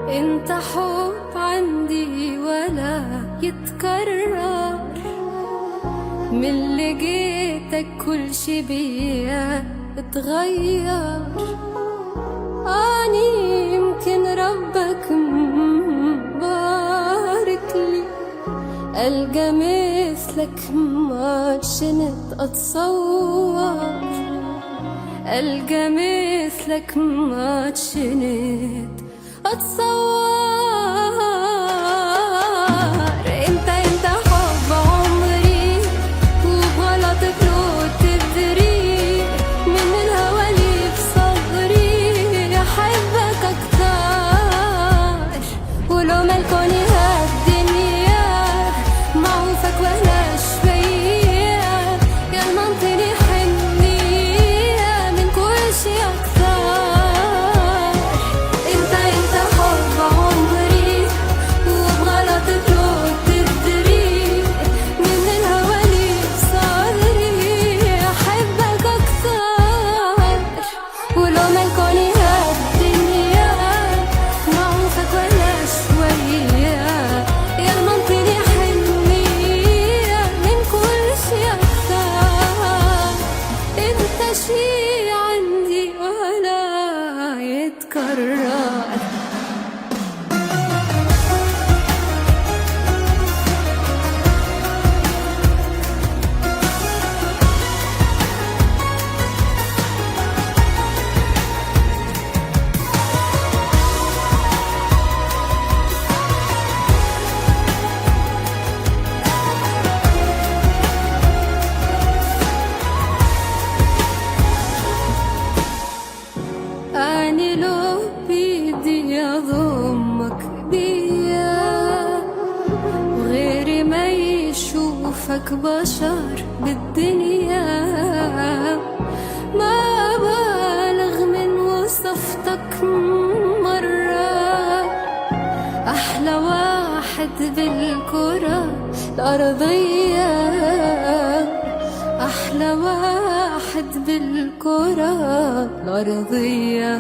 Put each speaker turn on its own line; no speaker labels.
انت حب عندي ولا يتكرر، من اللي جيتك كل شي بيا اتغير. اني يمكن ربك مبارك لي ألقى مثلك ما شنت أتصور، ألقى مثلك ما شنت أتصور. انت حب عمري وبغلط بلوت تدري، من الهوى اللي بصدري أحبك أكتر. ولو ملكوني هالدنيا معوفك ولا شوية، يا المنطني حنية من كل شي أكثر. انت حب عمري وبغلط بلوت تدري، من الهوى اللي بصدري أحبك أكثر. ولو ملكوني هالدنيا معوفك ولا شوية، يا المنطني حنية من كل شي أكثر. انت شي عندي ولا يتكرر. أني لو بيدي أضمك بيا، وغيري ما يشوفك بشر بالدنيا، ما بالغ من وصفتك مرة. أحلى واحد بالكرة الأرضية، أحلى واحد بالكرة الأرضية.